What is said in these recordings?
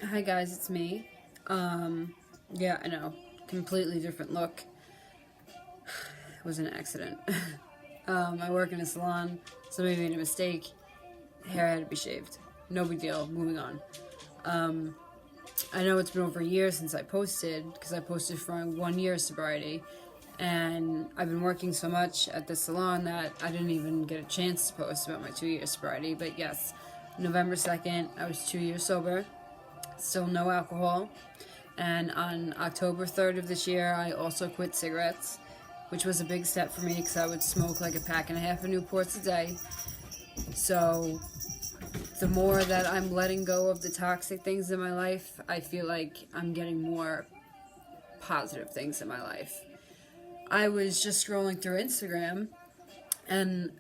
Hi guys, it's me. Yeah, I know. Completely different look. It was an accident. I work in a salon. Somebody made a mistake. Hair had to be shaved. No big deal. Moving on. I know it's been over a year since I posted, because I posted for 1 year sobriety. And I've been working so much at the salon that I didn't even get a chance to post about my 2 year sobriety. But yes, November 2nd, I was 2 years sober. Still no alcohol. And on October 3rd of this year, I also quit cigarettes, which was a big step for me because I would smoke like a pack and a half of Newports a day. So the more that I'm letting go of the toxic things in my life, I feel like I'm getting more positive things in my life. I was just scrolling through Instagram, and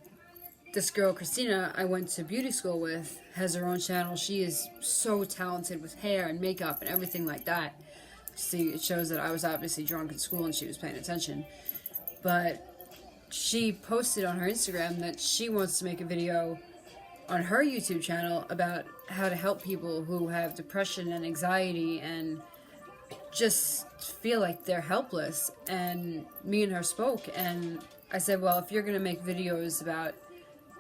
this girl, Christina, I went to beauty school with, has her own channel. She is so talented with hair and makeup and everything like that. See, it shows that I was obviously drunk at school and she was paying attention. But she posted on her Instagram that she wants to make a video on her YouTube channel about how to help people who have depression and anxiety and just feel like they're helpless. And me and her spoke, and I said, well, if you're going to make videos about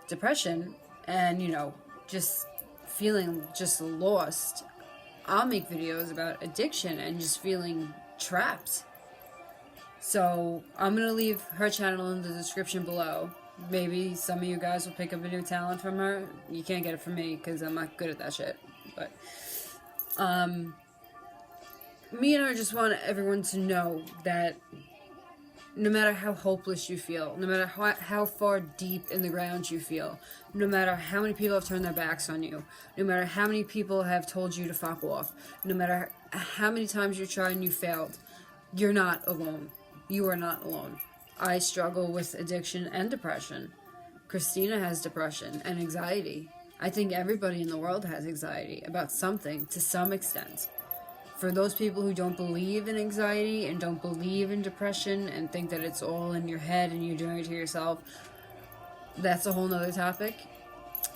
depression and, just feeling just lost, I'll make videos about addiction and just feeling trapped. So I'm going to leave her channel in the description below. Maybe some of you guys will pick up a new talent from her. You can't get it from me because I'm not good at that shit. But me and her just want everyone to know that no matter how hopeless you feel, no matter how far deep in the ground you feel, no matter how many people have turned their backs on you, no matter how many people have told you to fuck off, no matter how many times you tried and you failed, you're not alone. You are not alone. I struggle with addiction and depression. Christina has depression and anxiety. I think everybody in the world has anxiety about something to some extent. For those people who don't believe in anxiety and don't believe in depression and think that it's all in your head and you're doing it to yourself, that's a whole nother topic.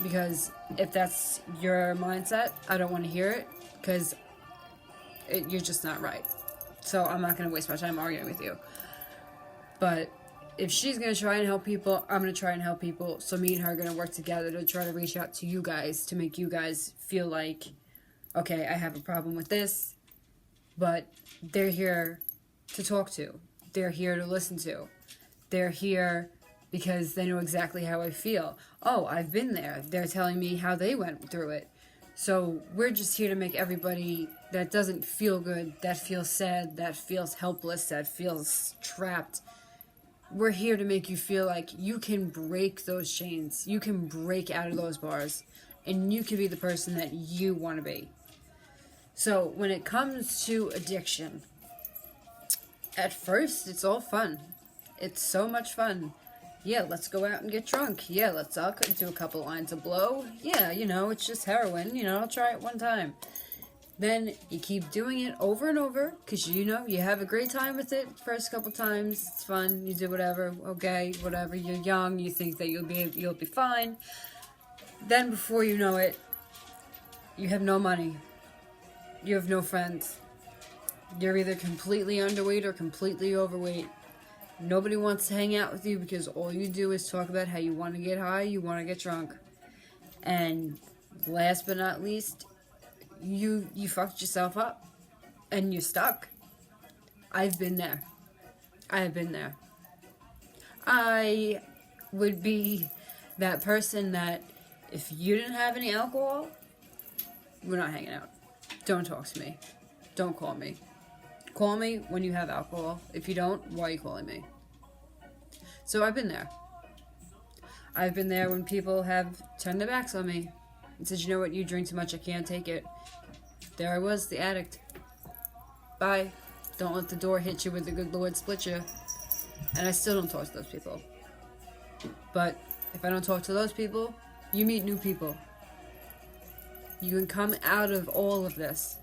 Because if that's your mindset, I don't want to hear it, because you're just not right. So I'm not going to waste my time arguing with you. But if she's going to try and help people, I'm going to try and help people. So me and her are going to work together to try to reach out to you guys, to make you guys feel like, okay, I have a problem with this, but they're here to talk to. They're here to listen to. They're here because they know exactly how I feel. Oh, I've been there. They're telling me how they went through it. So we're just here to make everybody that doesn't feel good, that feels sad, that feels helpless, that feels trapped, we're here to make you feel like you can break those chains. You can break out of those bars. And you can be the person that you want to be. So when it comes to addiction, at first it's all fun. It's so much fun. Yeah, let's go out and get drunk. Yeah, I'll do a couple lines of blow. Yeah, it's just heroin. I'll try it one time. Then you keep doing it over and over because you have a great time with it. First couple times, it's fun. You do whatever. Okay, whatever. You're young. You think that you'll be fine. Then before you know it, you have no money. You have no friends. You're either completely underweight or completely overweight. Nobody wants to hang out with you because all you do is talk about how you want to get high, you want to get drunk. And last but not least, you fucked yourself up and you're stuck. I've been there. I have been there. I would be that person that if you didn't have any alcohol, we're not hanging out. Don't talk to me. Don't call me. Call me when you have alcohol. If you don't, why are you calling me? So I've been there. I've been there when people have turned their backs on me and said, you know what, you drink too much, I can't take it. There I was, the addict. Bye. Don't let the door hit you with the good Lord split you. And I still don't talk to those people. But if I don't talk to those people, you meet new people. You can come out of all of this.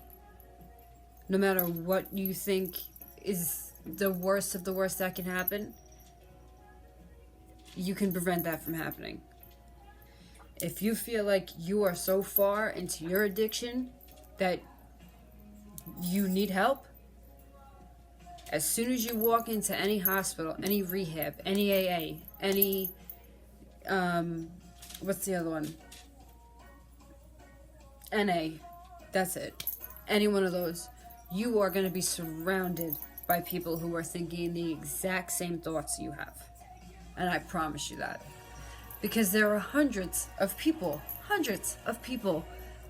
No matter what you think is the worst of the worst that can happen, you can prevent that from happening. If you feel like you are so far into your addiction that you need help, as soon as you walk into any hospital, any rehab, any AA, any, what's the other one? NA, that's it. Any one of those, you are going to be surrounded by people who are thinking the exact same thoughts you have. And I promise you that. Because there are hundreds of people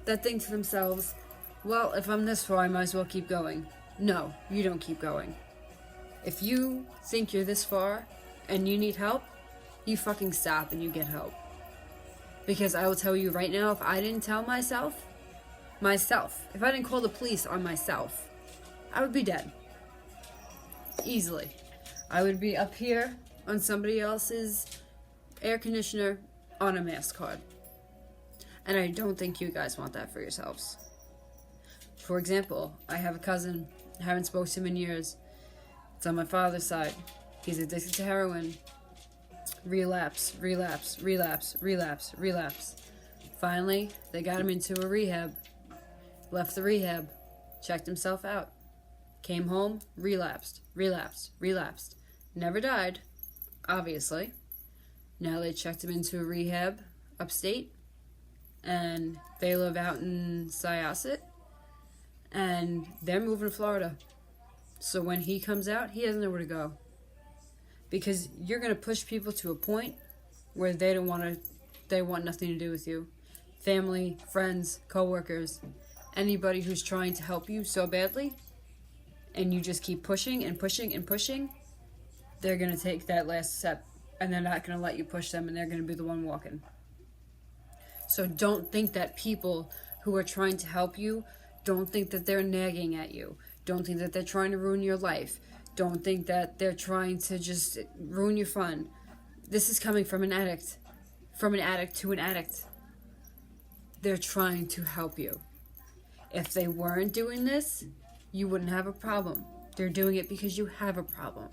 that think to themselves, well, if I'm this far, I might as well keep going. No, you don't keep going. If you think you're this far and you need help, you fucking stop and you get help. Because I will tell you right now, if I didn't tell myself, if I didn't call the police on myself, I would be dead. Easily. I would be up here on somebody else's air conditioner on a mask card. And I don't think you guys want that for yourselves. For example, I have a cousin, I haven't spoken to him in years. It's on my father's side. He's addicted to heroin. Relapse. Finally, they got him into a rehab. Left the rehab. Checked himself out. Came home, relapsed. Never died, obviously. Now they checked him into a rehab upstate. And they live out in Syosset. And they're moving to Florida. So when he comes out, he doesn't know where to go. Because you're going to push people to a point where they want nothing to do with you. Family, friends, coworkers, anybody who's trying to help you so badly, and you just keep pushing, they're going to take that last step, and they're not going to let you push them, and they're going to be the one walking. So don't think that people who are trying to help you, don't think that they're nagging at you. Don't think that they're trying to ruin your life. Don't think that they're trying to just ruin your fun. This is coming from an addict. From an addict to an addict. They're trying to help you. If they weren't doing this, you wouldn't have a problem. They're doing it because you have a problem.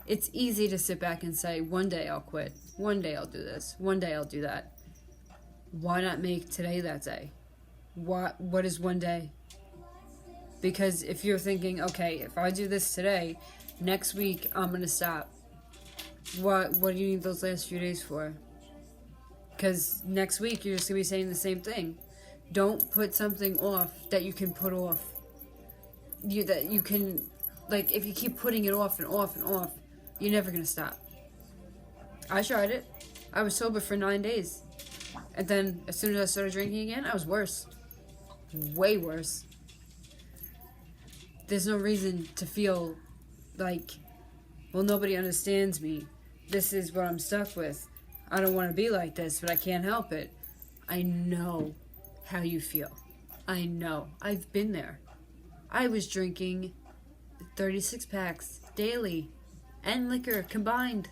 It's easy to sit back and say, one day I'll quit. One day I'll do this. One day I'll do that. Why not make today that day? What is one day? Because if you're thinking, okay, if I do this today, next week I'm going to stop. What do you need those last few days for? Because next week you're just going to be saying the same thing. Don't put something off that you can put off. If you keep putting it off and off and off, you're never going to stop. I tried it. I was sober for 9 days. And then as soon as I started drinking again, I was worse. Way worse. There's no reason to feel like, well, nobody understands me. This is what I'm stuck with. I don't want to be like this, but I can't help it. I know how you feel. I know. I've been there. I was drinking 36 packs daily and liquor combined.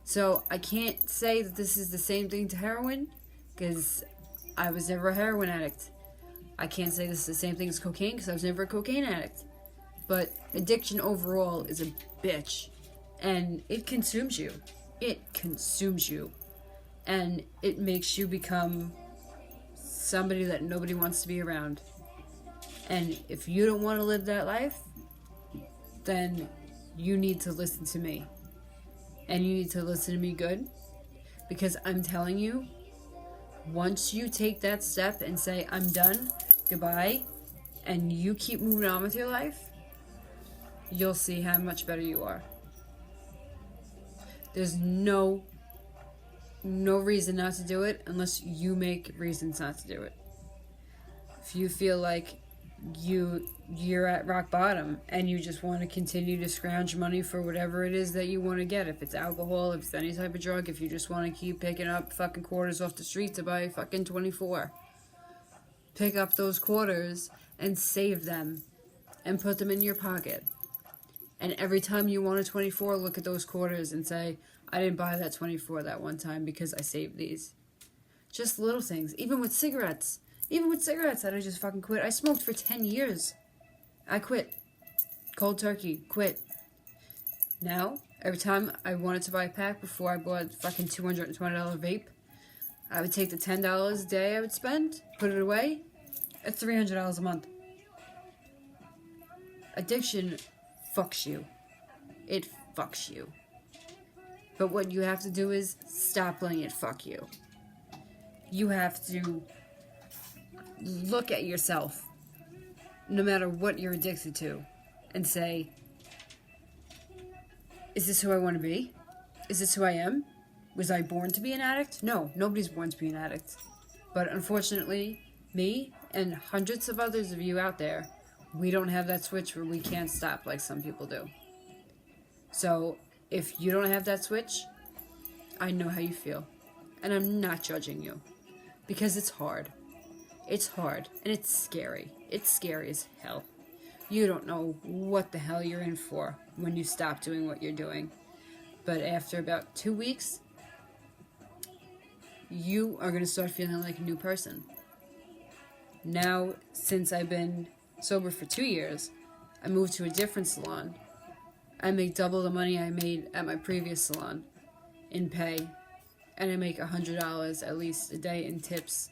So I can't say that this is the same thing to heroin because I was never a heroin addict. I can't say this is the same thing as cocaine because I was never a cocaine addict. But addiction overall is a bitch. And it consumes you. And it makes you become somebody that nobody wants to be around. And if you don't want to live that life, then you need to listen to me. And you need to listen to me good. Because I'm telling you, once you take that step and say, I'm done, goodbye, and you keep moving on with your life, you'll see how much better you are. There's no reason not to do it unless you make reasons not to do it. If you feel like you're at rock bottom and you just want to continue to scrounge money for whatever it is that you want to get, if it's alcohol, if it's any type of drug, if you just want to keep picking up fucking quarters off the street to buy fucking 24, pick up those quarters and save them and put them in your pocket. And every time you want a 24, look at those quarters and say, I didn't buy that 24 that one time because I saved these. Just little things. Even with cigarettes, I just fucking quit. I smoked for 10 years. I quit. Cold turkey. Quit. Now, every time I wanted to buy a pack before I bought a fucking $220 vape, I would take the $10 a day I would spend, put it away, It's $300 a month. Addiction fucks you. It fucks you. But what you have to do is stop letting it fuck you. You have to look at yourself, no matter what you're addicted to, and say, is this who I want to be? Is this who I am? Was I born to be an addict? No, nobody's born to be an addict. But unfortunately, me and hundreds of others of you out there, we don't have that switch where we can't stop like some people do. So, if you don't have that switch, I know how you feel. And I'm not judging you. Because it's hard. It's hard. And it's scary. It's scary as hell. You don't know what the hell you're in for when you stop doing what you're doing. But after about 2 weeks, you are going to start feeling like a new person. Now, since I've been sober for 2 years, I moved to a different salon. I make double the money I made at my previous salon in pay. And I make $100 at least a day in tips.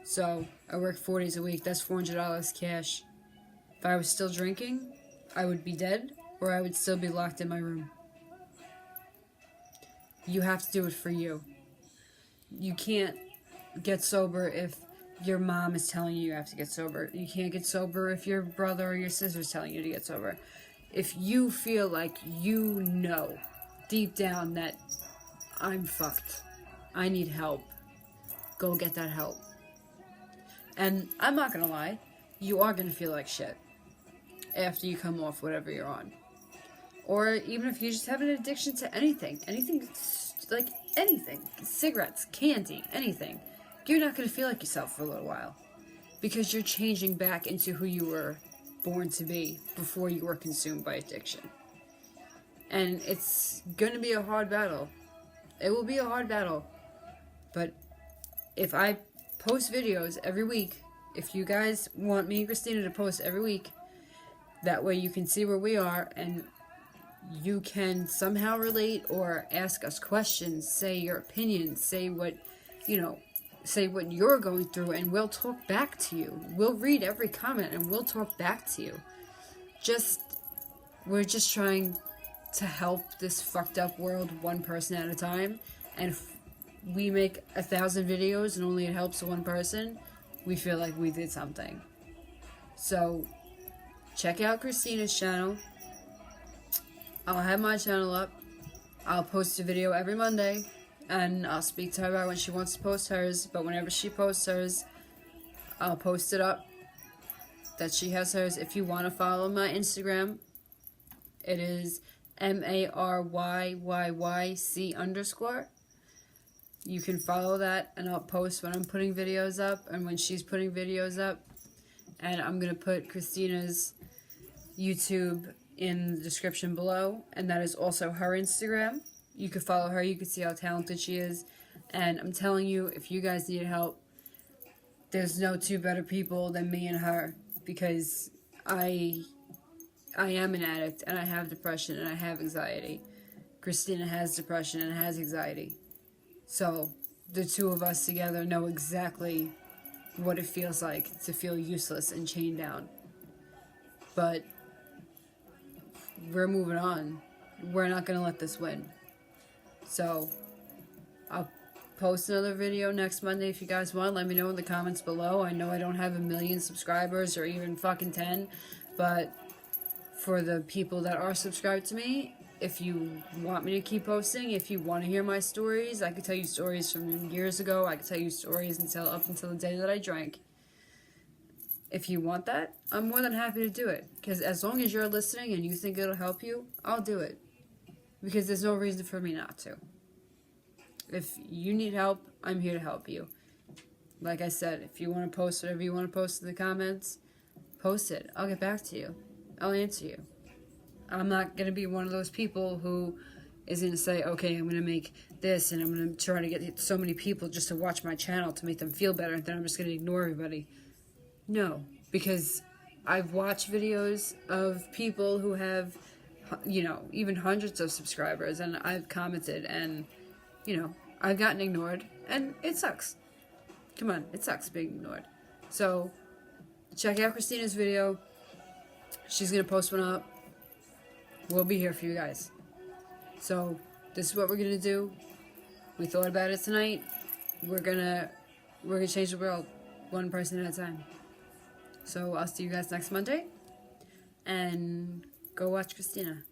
So, I work 4 days a week. That's $400 cash. If I was still drinking, I would be dead, or I would still be locked in my room. You have to do it for you. You can't get sober if your mom is telling you have to get sober. You can't get sober if your brother or your sister is telling you to get sober. If you feel like you know deep down that I'm fucked, I need help, go get that help. And I'm not gonna lie, you are gonna feel like shit after you come off whatever you're on. Or even if you just have an addiction to anything, like anything, cigarettes, candy, anything, you're not going to feel like yourself for a little while. Because you're changing back into who you were born to be before you were consumed by addiction. And it's going to be a hard battle. It will be a hard battle. But if I post videos every week, if you guys want me and Christina to post every week, that way you can see where we are and you can somehow relate or ask us questions, say your opinions, say what you're going through, and we'll talk back to you. We'll read every comment and we'll talk back to you. We're just trying to help this fucked up world one person at a time. And if we make 1,000 videos and only it helps one person, we feel like we did something. So, check out Christina's channel. I'll have my channel up. I'll post a video every Monday. And I'll speak to her about when she wants to post hers. But whenever she posts hers, I'll post it up that she has hers. If you want to follow my Instagram, it is MARYYYC_. You can follow that, and I'll post when I'm putting videos up and when she's putting videos up. And I'm going to put Christina's YouTube in the description below, and that is also her Instagram. You could follow her, you could see how talented she is. And I'm telling you, if you guys need help, there's no two better people than me and her, because I am an addict, and I have depression, and I have anxiety. Christina has depression and has anxiety. So, the two of us together know exactly what it feels like to feel useless and chained down. But we're moving on. We're not going to let this win. So, I'll post another video next Monday if you guys want. Let me know in the comments below. I know I don't have 1 million subscribers or even fucking 10, but for the people that are subscribed to me, if you want me to keep posting, if you want to hear my stories, I could tell you stories from years ago. I could tell you stories up until the day that I drank. If you want that, I'm more than happy to do it. Because as long as you're listening and you think it'll help you, I'll do it. Because there's no reason for me not to. If you need help, I'm here to help you. Like I said, if you want to post whatever you want to post in the comments, post it. I'll get back to you. I'll answer you. I'm not going to be one of those people who is going to say, okay, I'm going to make this and I'm going to try to get so many people just to watch my channel to make them feel better, and then I'm just going to ignore everybody. No, because I've watched videos of people who have, even hundreds of subscribers, and I've commented, and, I've gotten ignored, and it sucks. Come on, it sucks being ignored. So, check out Christina's video. She's going to post one up. We'll be here for you guys. So, this is what we're going to do. We thought about it tonight. We're gonna change the world one person at a time. So I'll see you guys next Monday. And go watch Christina.